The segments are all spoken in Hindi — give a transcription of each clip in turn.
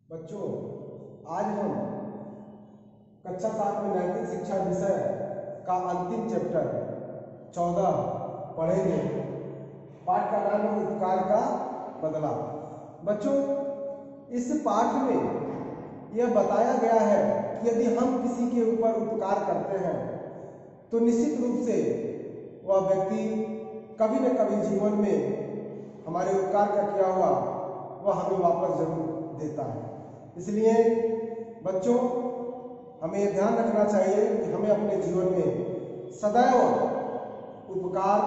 बच्चों, आज हम कक्षा 7 में नैतिक शिक्षा विषय का अंतिम चैप्टर 14 पढ़ेंगे। पाठ का नाम है उपकार का बदला। बच्चों, इस पाठ में यह बताया गया है कि यदि हम किसी के ऊपर उपकार करते हैं तो निश्चित रूप से वह व्यक्ति कभी न कभी जीवन में हमारे उपकार का किया हुआ वह हमें वापस जरूर देता है। इसलिए बच्चों, हमें ध्यान रखना चाहिए कि हमें अपने जीवन में सदैव उपकार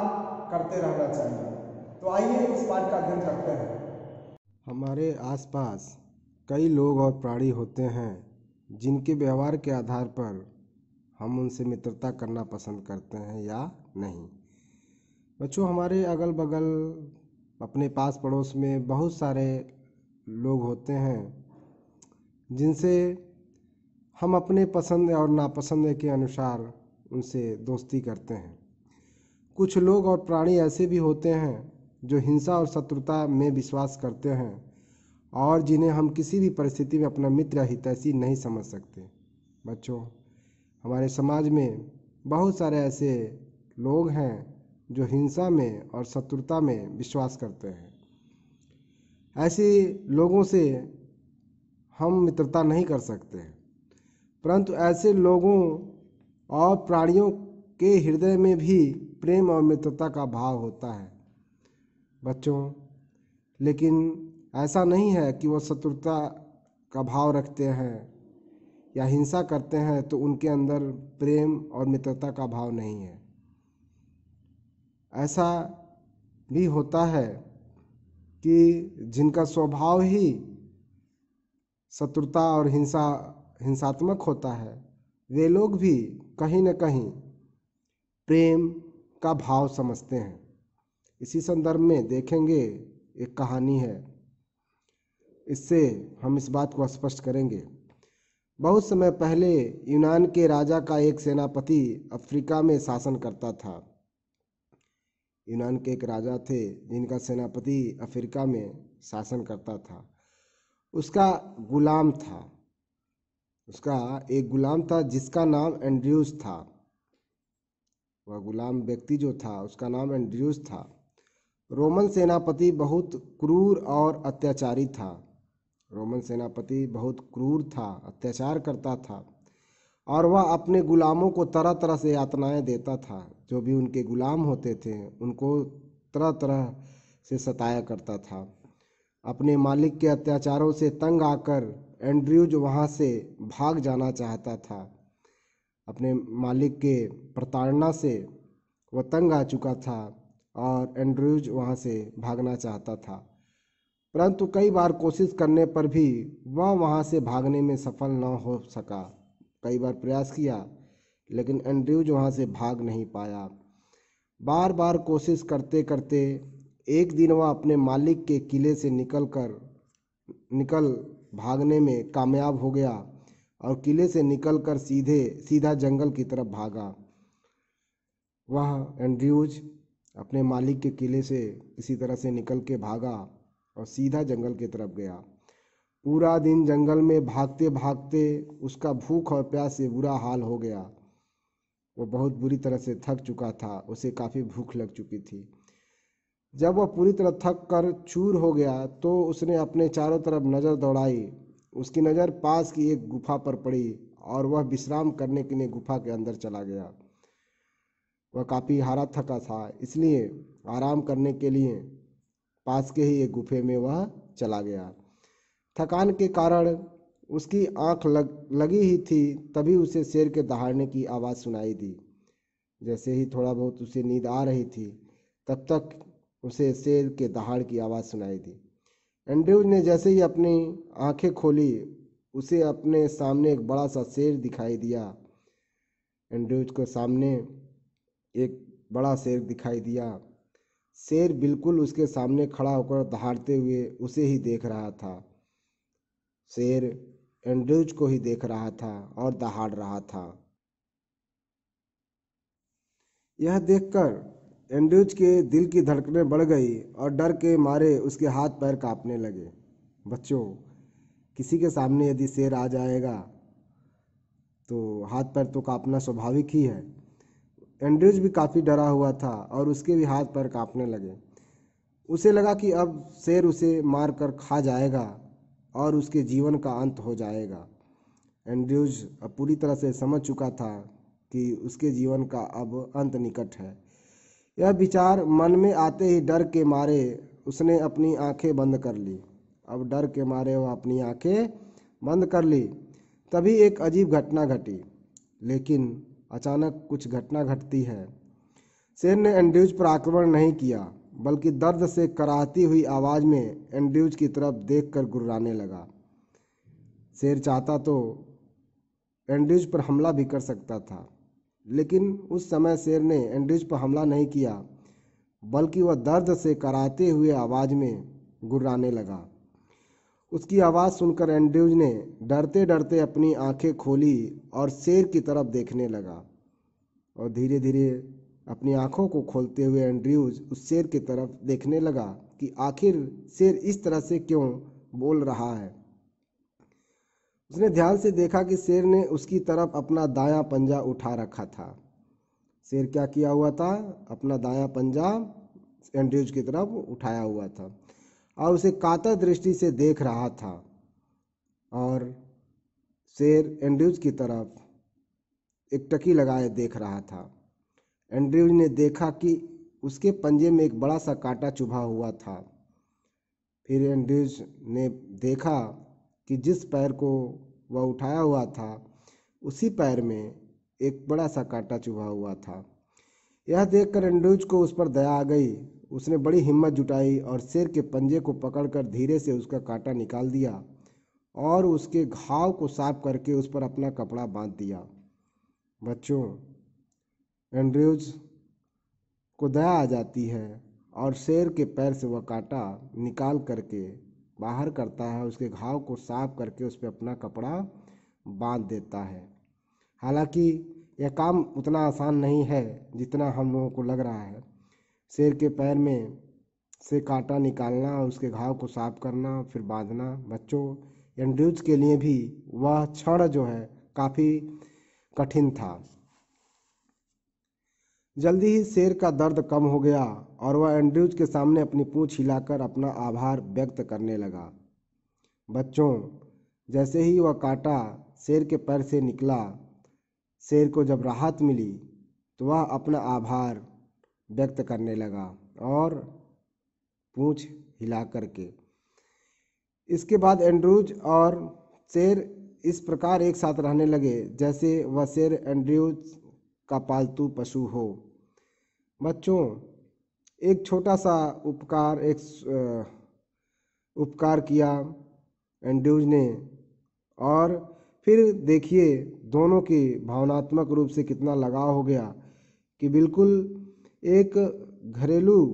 करते रहना चाहिए। तो आइए इस पाठ का अध्ययन करते हैं। हमारे आसपास कई लोग और प्राणी होते हैं जिनके व्यवहार के आधार पर हम उनसे मित्रता करना पसंद करते हैं या नहीं। बच्चों, हमारे अगल बगल अपने पास पड़ोस में बहुत सारे लोग होते हैं जिनसे हम अपने पसंद और नापसंद के अनुसार उनसे दोस्ती करते हैं। कुछ लोग और प्राणी ऐसे भी होते हैं जो हिंसा और शत्रुता में विश्वास करते हैं और जिन्हें हम किसी भी परिस्थिति में अपना मित्र या हितैषी नहीं समझ सकते। बच्चों, हमारे समाज में बहुत सारे ऐसे लोग हैं जो हिंसा में और शत्रुता में विश्वास करते हैं। ऐसे लोगों से हम मित्रता नहीं कर सकते, परंतु ऐसे लोगों और प्राणियों के हृदय में भी प्रेम और मित्रता का भाव होता है। बच्चों, लेकिन ऐसा नहीं है कि वो शत्रुता का भाव रखते हैं या हिंसा करते हैं तो उनके अंदर प्रेम और मित्रता का भाव नहीं है। ऐसा भी होता है कि जिनका स्वभाव ही शत्रुता और हिंसात्मक होता है, वे लोग भी कहीं न कहीं प्रेम का भाव समझते हैं। इसी संदर्भ में देखेंगे, एक कहानी है, इससे हम इस बात को स्पष्ट करेंगे। बहुत समय पहले यूनान के राजा का एक सेनापति अफ्रीका में शासन करता था। यूनान के एक राजा थे जिनका सेनापति अफ्रीका में शासन करता था। उसका एक गुलाम था जिसका नाम एंड्रयूस था। वह गुलाम व्यक्ति जो था उसका नाम एंड्रयूस था। रोमन सेनापति बहुत क्रूर और अत्याचारी था। रोमन सेनापति बहुत क्रूर था, अत्याचार करता था और वह अपने गुलामों को तरह तरह से यातनाएं देता था। जो भी उनके गुलाम होते थे उनको तरह तरह से सताया करता था। अपने मालिक के अत्याचारों से तंग आकर एंड्रयूज वहाँ से भाग जाना चाहता था। अपने मालिक के प्रताड़ना से वह तंग आ चुका था और एंड्रयूज वहाँ से भागना चाहता था, परंतु कई बार कोशिश करने पर भी वह वहाँ से भागने में सफल न हो सका। कई बार प्रयास किया लेकिन एंड्रयूज वहाँ से भाग नहीं पाया। बार बार कोशिश करते करते एक दिन वह अपने मालिक के किले से निकल भागने में कामयाब हो गया और किले से निकलकर सीधा जंगल की तरफ भागा। वह एंड्रयूज अपने मालिक के किले से किसी तरह से निकल के भागा और सीधा जंगल की तरफ गया। पूरा दिन जंगल में भागते भागते उसका भूख और प्यास से बुरा हाल हो गया। वो बहुत बुरी तरह से थक चुका था, उसे काफ़ी भूख लग चुकी थी। जब वह पूरी तरह थक कर चूर हो गया तो उसने अपने चारों तरफ नज़र दौड़ाई। उसकी नज़र पास की एक गुफा पर पड़ी और वह विश्राम करने के लिए गुफा के अंदर चला गया। वह काफ़ी हारा थका था, इसलिए आराम करने के लिए पास के ही एक गुफे में वह चला गया। थकान के कारण उसकी आंख लगी ही थी, तभी उसे शेर के दहाड़ने की आवाज़ सुनाई दी। जैसे ही थोड़ा बहुत उसे नींद आ रही थी तब तक उसे शेर के दहाड़ की आवाज़ सुनाई दी। एंड्रयूज ने जैसे ही अपनी आंखें खोली उसे अपने सामने एक बड़ा सा शेर दिखाई दिया। एंड्रयूज को सामने एक बड़ा शेर दिखाई दिया। शेर बिल्कुल उसके सामने खड़ा होकर दहाड़ते हुए उसे ही देख रहा था। शेर एंड्रयूज को ही देख रहा था और दहाड़ रहा था। यह देखकर एंड्रयूज के दिल की धड़कनें बढ़ गई और डर के मारे उसके हाथ पैर कांपने लगे। बच्चों, किसी के सामने यदि शेर आ जाएगा तो हाथ पैर तो कांपना स्वाभाविक ही है। एंड्रयूज भी काफ़ी डरा हुआ था और उसके भी हाथ पैर कांपने लगे। उसे लगा कि अब शेर उसे मार कर खा जाएगा और उसके जीवन का अंत हो जाएगा। एंड्रयूज अब पूरी तरह से समझ चुका था कि उसके जीवन का अब अंत निकट है। यह विचार मन में आते ही डर के मारे उसने अपनी आंखें बंद कर ली। अब डर के मारे वह अपनी आंखें बंद कर ली। तभी एक अजीब घटना घटी। लेकिन अचानक कुछ घटना घटती है। शेर ने एंड्रयूज पर आक्रमण नहीं किया, बल्कि दर्द से कराहती हुई आवाज़ में एंड्रयूज की तरफ देखकर गुर्राने लगा। शेर चाहता तो एंड्रयूज पर हमला भी कर सकता था, लेकिन उस समय शेर ने एंड्रयूज पर हमला नहीं किया, बल्कि वह दर्द से कराहते हुए आवाज़ में गुर्राने लगा। उसकी आवाज़ सुनकर एंड्रयूज ने डरते डरते अपनी आंखें खोली और शेर की तरफ देखने लगा। और धीरे धीरे अपनी आंखों को खोलते हुए एंड्रयूज उस शेर की तरफ देखने लगा कि आखिर शेर इस तरह से क्यों बोल रहा है। उसने ध्यान से देखा कि शेर ने उसकी तरफ अपना दायां पंजा उठा रखा था। शेर क्या किया हुआ था? अपना दायां पंजा एंड्रयूज की तरफ उठाया हुआ था और उसे कातर दृष्टि से देख रहा था। और शेर एंड्रयूज की तरफ एक टकी लगाए देख रहा था। एंड्रयूज ने देखा कि उसके पंजे में एक बड़ा सा कांटा चुभा हुआ था। फिर एंड्रयूज ने देखा कि जिस पैर को वह उठाया हुआ था उसी पैर में एक बड़ा सा कांटा चुभा हुआ था। यह देखकर एंड्रयूज को उस पर दया आ गई। उसने बड़ी हिम्मत जुटाई और शेर के पंजे को पकड़कर धीरे से उसका कांटा निकाल दिया और उसके घाव को साफ करके उस पर अपना कपड़ा बांध दिया। बच्चों, एंड्रयूज को दया आ जाती है और शेर के पैर से वह कांटा निकाल करके बाहर करता है, उसके घाव को साफ करके उस पर अपना कपड़ा बांध देता है। हालांकि यह काम उतना आसान नहीं है जितना हम लोगों को लग रहा है। शेर के पैर में से कांटा निकालना, उसके घाव को साफ करना, फिर बांधना। बच्चों, एंड्रयूज के लिए भी वह क्षण जो है काफ़ी कठिन था। जल्दी ही शेर का दर्द कम हो गया और वह एंड्रयूज के सामने अपनी पूंछ हिलाकर अपना आभार व्यक्त करने लगा। बच्चों, जैसे ही वह कांटा शेर के पैर से निकला, शेर को जब राहत मिली तो वह अपना आभार व्यक्त करने लगा और पूंछ हिला करके। इसके बाद एंड्रयूज और शेर इस प्रकार एक साथ रहने लगे जैसे वह शेर एंड्रयूज का पालतू पशु हो। बच्चों, एक छोटा सा उपकार किया एंड्रयूज ने, और फिर देखिए दोनों की भावनात्मक रूप से कितना लगाव हो गया कि बिल्कुल एक घरेलू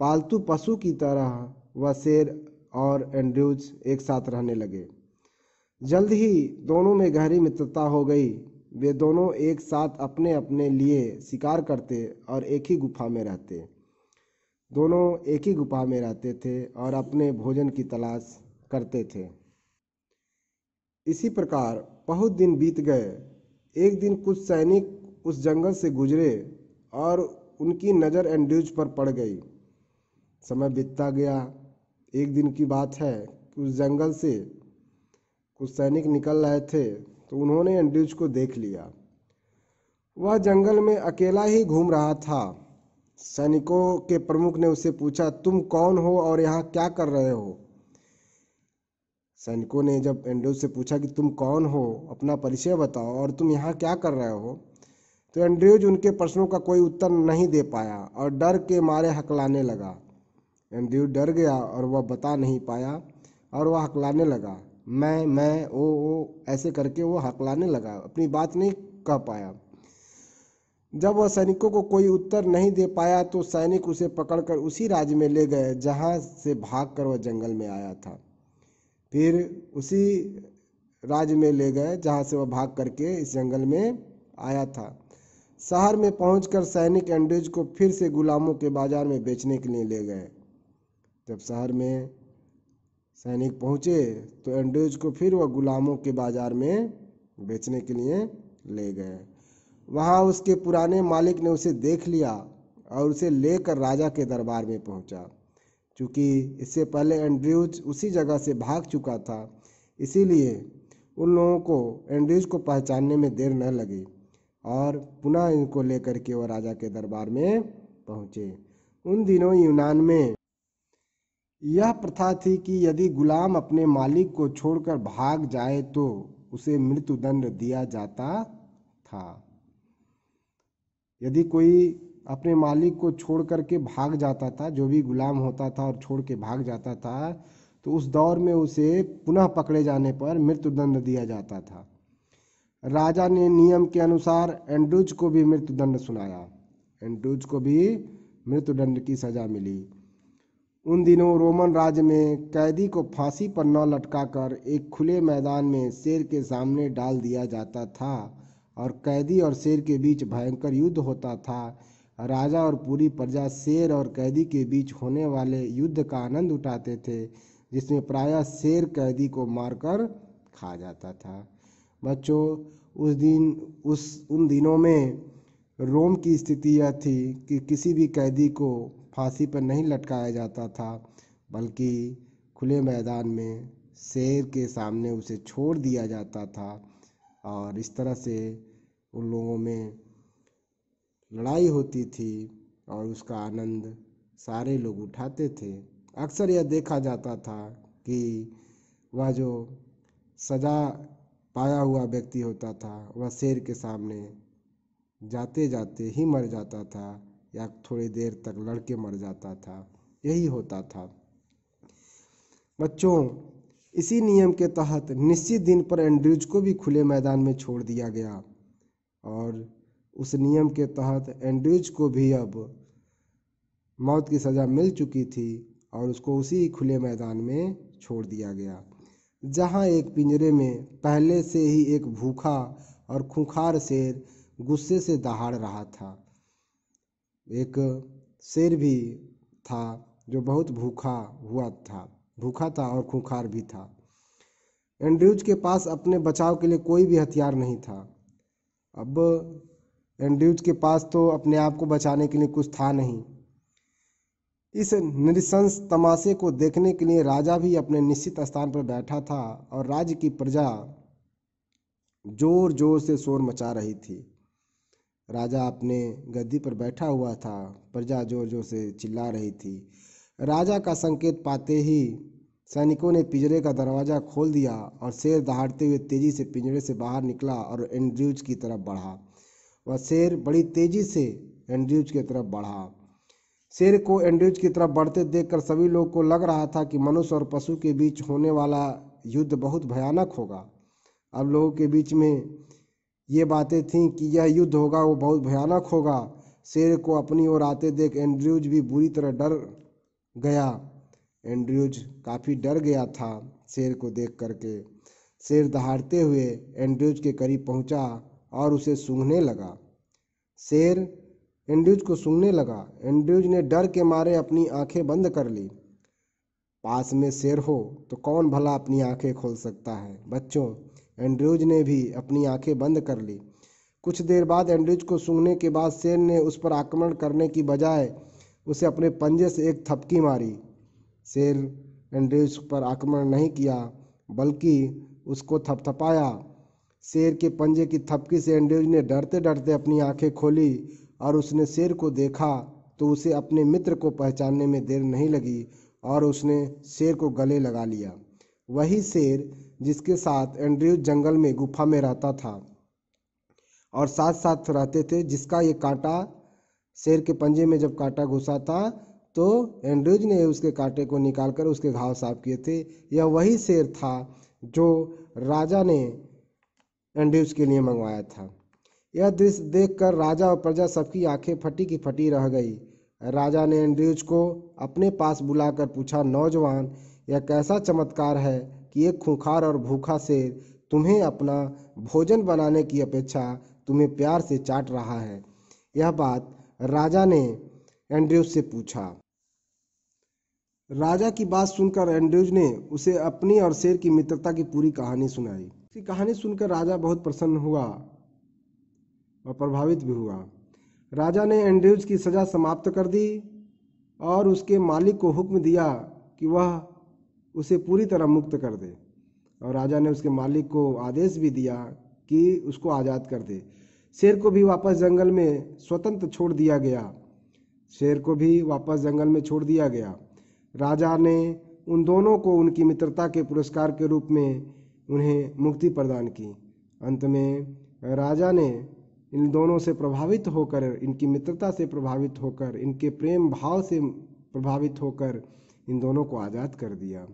पालतू पशु की तरह वह शेर और एंड्रयूज एक साथ रहने लगे। जल्द ही दोनों में गहरी मित्रता हो गई। वे दोनों एक साथ अपने अपने लिए शिकार करते और एक ही गुफा में रहते। दोनों एक ही गुफा में रहते थे और अपने भोजन की तलाश करते थे। इसी प्रकार बहुत दिन बीत गए। एक दिन कुछ सैनिक उस जंगल से गुजरे और उनकी नज़र एंड्रयूज पर पड़ गई। समय बीतता गया। एक दिन की बात है कि उस जंगल से कुछ सैनिक निकल रहे थे तो उन्होंने एंड्रयूज को देख लिया। वह जंगल में अकेला ही घूम रहा था। सैनिकों के प्रमुख ने उससे पूछा, तुम कौन हो और यहाँ क्या कर रहे हो? सैनिकों ने जब एंड्रयूज से पूछा कि तुम कौन हो, अपना परिचय बताओ और तुम यहाँ क्या कर रहे हो, तो एंड्रयूज उनके प्रश्नों का कोई उत्तर नहीं दे पाया और डर के मारे हकलाने लगा। एंड्रयूज डर गया और वह बता नहीं पाया और वह हकलाने लगा। मैं ओ ऐसे करके वो हकलाने लगा, अपनी बात नहीं कह पाया। जब वह सैनिकों को कोई उत्तर नहीं दे पाया तो सैनिक उसे पकड़कर उसी राज्य में ले गए जहाँ से भागकर वह जंगल में आया था। फिर उसी राज्य में ले गए जहाँ से वह भाग करके इस जंगल में आया था। शहर में पहुंचकर सैनिक एंड्रयूज को फिर से गुलामों के बाजार में बेचने के लिए ले गए। जब शहर में सैनिक पहुँचे तो एंड्रयूज को फिर वह गुलामों के बाजार में बेचने के लिए ले गए। वहाँ उसके पुराने मालिक ने उसे देख लिया और उसे लेकर राजा के दरबार में पहुँचा। चूँकि इससे पहले एंड्रयूज उसी जगह से भाग चुका था, इसीलिए उन लोगों को एंड्रयूज को पहचानने में देर न लगी और पुनः इनको लेकर के वह राजा के दरबार में पहुँचे। उन दिनों यूनान में यह प्रथा थी कि यदि गुलाम अपने मालिक को छोड़कर भाग जाए तो उसे मृत्युदंड दिया जाता था। यदि कोई अपने मालिक को छोड़ करके भाग जाता था, जो भी गुलाम होता था और छोड़ के भाग जाता था, तो उस दौर में उसे पुनः पकड़े जाने पर मृत्युदंड दिया जाता था। राजा ने नियम के अनुसार एंड्रयूज को भी मृत्युदंड सुनाया। एंड्रयूज को भी मृत्युदंड की सजा मिली। उन दिनों रोमन राज्य में कैदी को फांसी पर न लटकाकर एक खुले मैदान में शेर के सामने डाल दिया जाता था और कैदी और शेर के बीच भयंकर युद्ध होता था। राजा और पूरी प्रजा शेर और कैदी के बीच होने वाले युद्ध का आनंद उठाते थे, जिसमें प्रायः शेर कैदी को मारकर खा जाता था। बच्चों, उन दिनों में रोम की स्थिति यह थी कि किसी भी कैदी को फांसी पर नहीं लटकाया जाता था, बल्कि खुले मैदान में शेर के सामने उसे छोड़ दिया जाता था और इस तरह से उन लोगों में लड़ाई होती थी और उसका आनंद सारे लोग उठाते थे। अक्सर यह देखा जाता था कि वह जो सजा पाया हुआ व्यक्ति होता था वह शेर के सामने जाते जाते ही मर जाता था या थोड़ी देर तक लड़के मर जाता था। यही होता था। बच्चों, इसी नियम के तहत निश्चित दिन पर एंड्रयूज को भी खुले मैदान में छोड़ दिया गया और उस नियम के तहत एंड्रयूज को भी अब मौत की सज़ा मिल चुकी थी और उसको उसी खुले मैदान में छोड़ दिया गया, जहां एक पिंजरे में पहले से ही एक भूखा और खूंखार शेर गुस्से से दहाड़ रहा था। एक शेर भी था जो बहुत भूखा था और खूंखार भी था। एंड्रयूज के पास अपने बचाव के लिए कोई भी हथियार नहीं था। अब एंड्रयूज के पास तो अपने आप को बचाने के लिए कुछ था नहीं। इस नृशंस तमाशे को देखने के लिए राजा भी अपने निश्चित स्थान पर बैठा था और राज्य की प्रजा जोर जोर से शोर मचा रही थी। राजा अपने गद्दी पर बैठा हुआ था, प्रजा जोर जोर से चिल्ला रही थी। राजा का संकेत पाते ही सैनिकों ने पिंजरे का दरवाजा खोल दिया और शेर दहाड़ते हुए तेजी से पिंजरे से बाहर निकला और एंड्रयूज की तरफ बढ़ा। वह शेर बड़ी तेजी से एंड्रयूज की तरफ बढ़ा। शेर को एंड्रयूज की तरफ बढ़ते देखकर सभी लोगों को लग रहा था कि मनुष्य और पशु के बीच होने वाला युद्ध बहुत भयानक होगा। अब लोगों के बीच में ये बातें थीं कि यह युद्ध होगा वो बहुत भयानक होगा। शेर को अपनी ओर आते देख एंड्रयूज भी बुरी तरह डर गया। एंड्रयूज काफ़ी डर गया था शेर को देख करके। शेर दहाड़ते हुए एंड्रयूज के करीब पहुंचा और उसे सूंघने लगा। शेर एंड्रयूज को सूंघने लगा। एंड्रयूज ने डर के मारे अपनी आंखें बंद कर ली। पास में शेर हो तो कौन भला अपनी आंखें खोल सकता है। बच्चों, एंड्रयूज ने भी अपनी आंखें बंद कर ली। कुछ देर बाद एंड्रयूज को सूंघने के बाद शेर ने उस पर आक्रमण करने की बजाय उसे अपने पंजे से एक थपकी मारी। शेर एंड्रयूज पर आक्रमण नहीं किया बल्कि उसको थपथपाया। शेर के पंजे की थपकी से एंड्रयूज ने डरते डरते अपनी आंखें खोली और उसने शेर को देखा तो उसे अपने मित्र को पहचानने में देर नहीं लगी और उसने शेर को गले लगा लिया। वही शेर जिसके साथ एंड्रयूज जंगल में गुफा में रहता था और साथ साथ रहते थे, जिसका ये कांटा शेर के पंजे में जब कांटा घुसा था तो एंड्रयूज ने उसके कांटे को निकालकर उसके घाव साफ किए थे। यह वही शेर था जो राजा ने एंड्रयूज के लिए मंगवाया था। यह दृश्य देखकर राजा और प्रजा सबकी आंखें फटी की फटी रह गई। राजा ने एंड्रयूज को अपने पास बुलाकर पूछा, नौजवान, यह कैसा चमत्कार है कि एक खूंखार और भूखा शेर तुम्हें अपना भोजन बनाने की अपेक्षा तुम्हें प्यार से चाट रहा है। यह बात राजा ने एंड्रयूज से पूछा। राजा की बात सुनकर एंड्रयूज ने उसे अपनी और शेर की मित्रता की पूरी कहानी सुनाई। उसकी कहानी सुनकर राजा बहुत प्रसन्न हुआ और प्रभावित भी हुआ। राजा ने एंड्रयूज की सज़ा समाप्त कर दी और उसके मालिक को हुक्म दिया कि वह उसे पूरी तरह मुक्त कर दे, और राजा ने उसके मालिक को आदेश भी दिया कि उसको आज़ाद कर दे। शेर को भी वापस जंगल में स्वतंत्र छोड़ दिया गया। शेर को भी वापस जंगल में छोड़ दिया गया। राजा ने उन दोनों को उनकी मित्रता के पुरस्कार के रूप में उन्हें मुक्ति प्रदान की। अंत में राजा ने इन दोनों से प्रभावित होकर, इनकी मित्रता से प्रभावित होकर, इनके प्रेम भाव से प्रभावित होकर इन दोनों को आज़ाद कर दिया।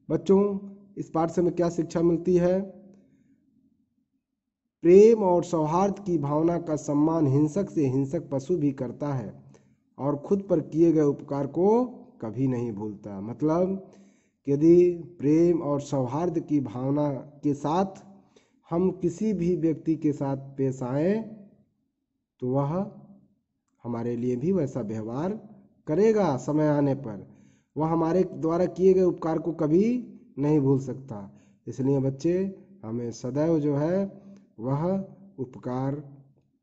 बच्चों, इस पाठ से हमें क्या शिक्षा मिलती है? प्रेम और सौहार्द की भावना का सम्मान हिंसक से हिंसक पशु भी करता है और खुद पर किए गए उपकार को कभी नहीं भूलता। मतलब यदि प्रेम और सौहार्द की भावना के साथ हम किसी भी व्यक्ति के साथ पेश आए तो वह हमारे लिए भी वैसा व्यवहार करेगा। समय आने पर वह हमारे द्वारा किए गए उपकार को कभी नहीं भूल सकता। इसलिए बच्चे, हमें सदैव जो है वह उपकार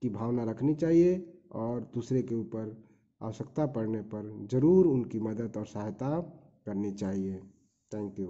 की भावना रखनी चाहिए और दूसरे के ऊपर आवश्यकता पड़ने पर ज़रूर उनकी मदद और सहायता करनी चाहिए। Thank you.